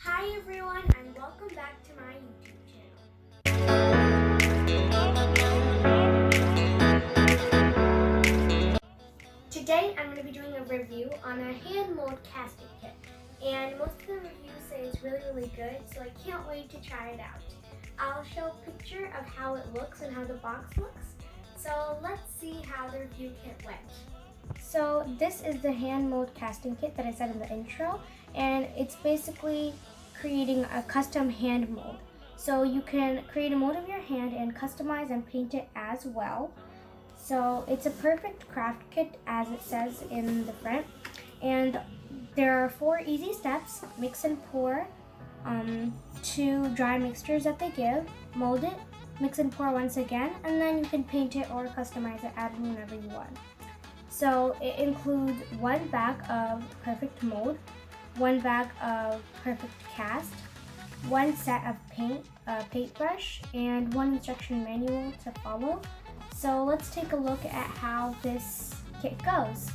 Hi everyone, and welcome back to my YouTube channel. Today I'm going to be doing a review on a hand mold casting kit, and most of the reviews say it's really good, so I can't wait to try it out. I'll show a picture of how it looks and how the box looks, so let's see how the review kit went. So this is the hand mold casting kit that I said in the intro, and it's basically creating a custom hand mold. So you can create a mold of your hand and customize and paint it as well. So it's a perfect craft kit as it says in the front. And there are 4 easy steps: mix and pour, 2 dry mixtures that they give, mold it, mix and pour once again, and then you can paint it or customize it, add whenever you want. So it includes 1 bag of perfect mold, 1 bag of perfect cast, 1 set of paintbrush, and 1 instruction manual to follow. So let's take a look at how this kit goes.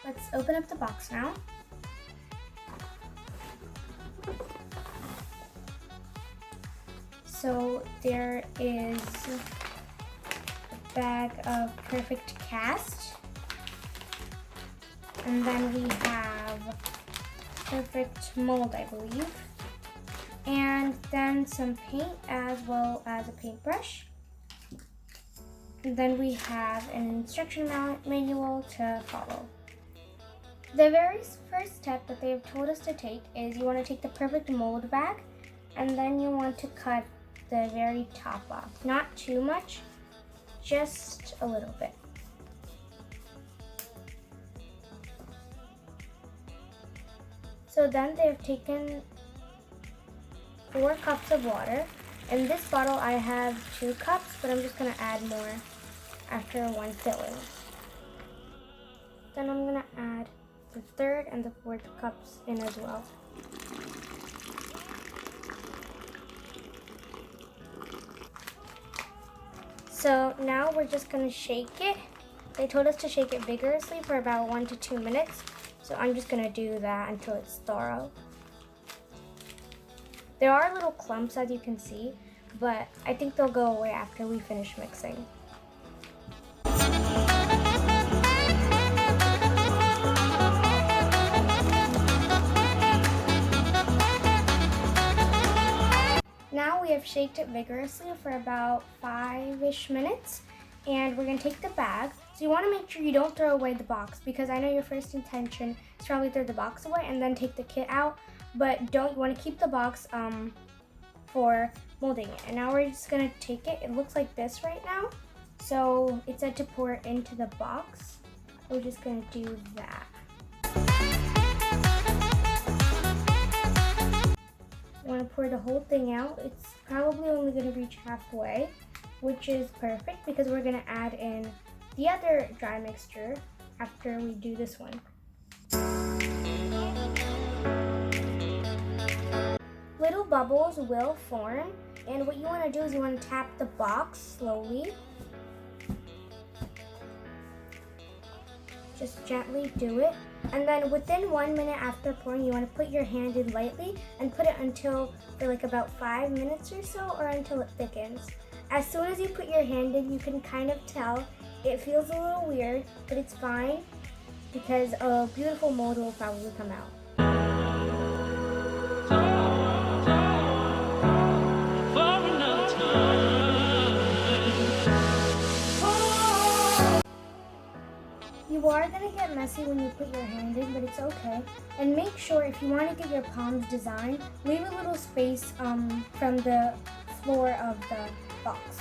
Let's open up the box now. So there is a bag of perfect cast, and then we have perfect mold, I believe, and then some paint as well as a paintbrush. And then we have an instruction manual to follow. The very first step that they have told us to take is you want to take the perfect mold bag, and then you want to cut the very top off. Not too much, just a little bit. So then they've taken 4 cups of water. In this bottle I have 2 cups, but I'm just going to add more after one filling. Then I'm going to add the 3rd and the 4th cups in as well. So now we're just going to shake it. They told us to shake it vigorously for about 1 to 2 minutes. So I'm just going to do that until it's thorough. There are little clumps, as you can see, but I think they'll go away after we finish mixing. Now we have shaked it vigorously for about 5-ish minutes, and we're going to take the bag. So you want to make sure you don't throw away the box, because I know your first intention is probably throw the box away and then take the kit out, but you want to keep the box for molding it. And now we're just going to take it. It looks like this right now. So it said to pour it into the box. We're just going to do that. You want to pour the whole thing out. It's probably only going to reach halfway, which is perfect because we're going to add in the other dry mixture after we do this one. Little bubbles will form, and what you want to do is you want to tap the box slowly. Just gently do it, and then within 1 minute after pouring, you want to put your hand in lightly and put it until for like about 5 minutes or so, or until it thickens. As soon as you put your hand in, you can kind of tell it feels a little weird, but it's fine because a beautiful mold will probably come out. You are going to get messy when you put your hand in, but it's okay. And make sure if you want to get your palms designed, leave a little space from the floor of the box.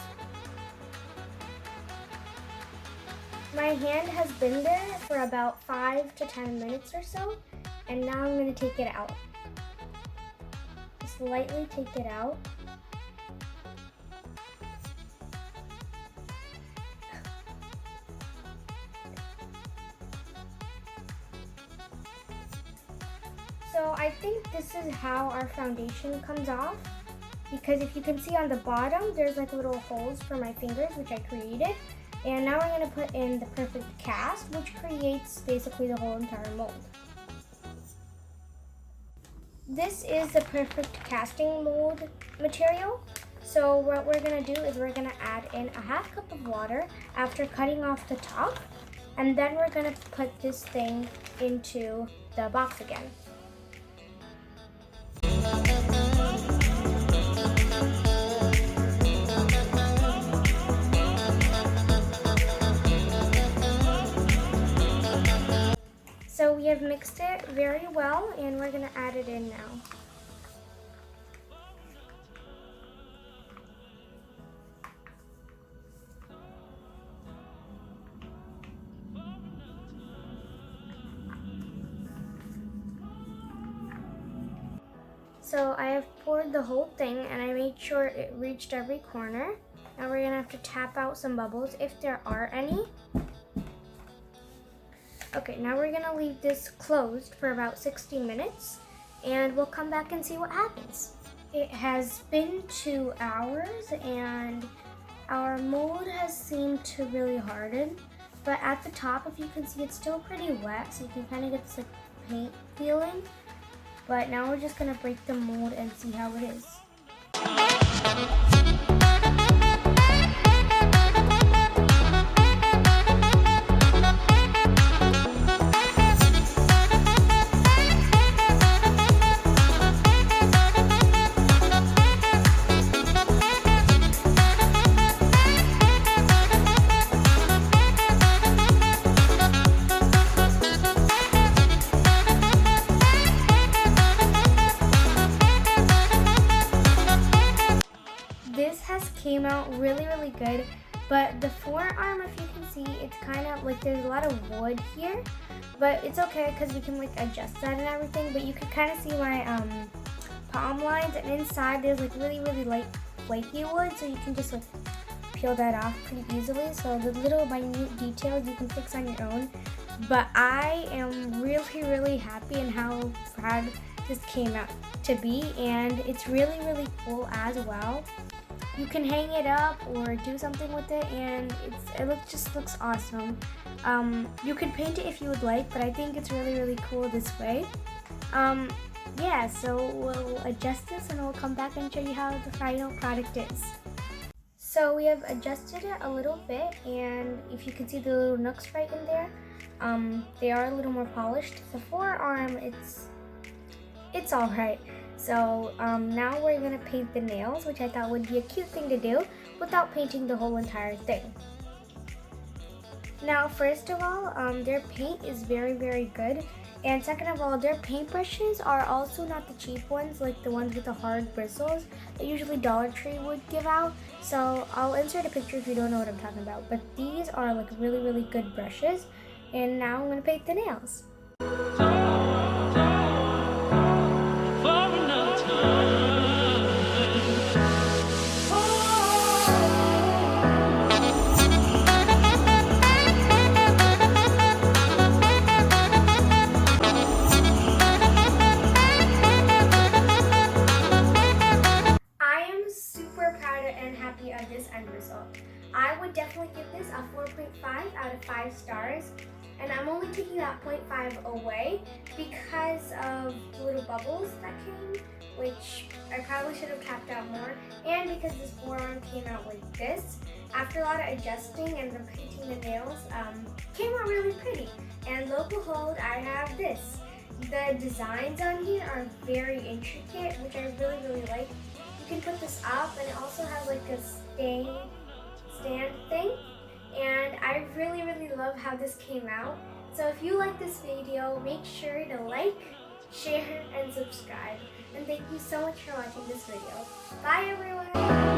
My hand has been there for about 5 to 10 minutes or so, and now I'm going to take it out. Just lightly take it out. So I think this is how our foundation comes off, because if you can see on the bottom, there's like little holes for my fingers, which I created. And now we're going to put in the perfect cast, which creates basically the whole entire mold. This is the perfect casting mold material. So what we're gonna do is we're gonna add in a half cup of water after cutting off the top, and then we're gonna put this thing into the box again. So we have mixed it very well, and we're gonna add it in now. So I have poured the whole thing, and I made sure it reached every corner. Now we're gonna have to tap out some bubbles if there are any. Okay, now we're gonna leave this closed for about 60 minutes, and we'll come back and see what happens. It has been 2 hours, and our mold has seemed to really harden, but at the top, if you can see, it's still pretty wet, so you can kind of get this like paint feeling. But now we're just gonna break the mold and see how it is. This has came out really good, but the forearm, if you can see, it's kind of like there's a lot of wood here, but it's okay because we can like adjust that and everything. But you can kind of see my palm lines, and inside there's like really light flaky wood, so you can just like peel that off pretty easily. So the little minute details you can fix on your own, but I am really happy and how proud this came out to be, and it's really cool as well. You can hang it up or do something with it, and just looks awesome. You can paint it if you would like, but I think it's really cool this way. Yeah, so we'll adjust this and we'll come back and show you how the final product is. So we have adjusted it a little bit, and if you can see the little nooks right in there, they are a little more polished. The forearm, it's all right. So now we're gonna paint the nails, which I thought would be a cute thing to do without painting the whole entire thing. Now, first of all, their paint is very good. And second of all, their paintbrushes are also not the cheap ones, like the ones with the hard bristles that usually Dollar Tree would give out. So I'll insert a picture if you don't know what I'm talking about. But these are like really good brushes. And now I'm gonna paint the nails. Of this end result. I would definitely give this a 4.5 out of 5 stars, and I'm only taking that 0.5 away because of the little bubbles that came, which I probably should have capped out more, and because this forearm came out like this. After a lot of adjusting and then painting the nails, came out really pretty. And lo and behold, I have this. The designs on here are very intricate, which I really like. You can put this up, and it also has like a stand thing, and I really love how this came out. So if you like this video, make sure to like, share, and subscribe. And thank you so much for watching this video. Bye everyone!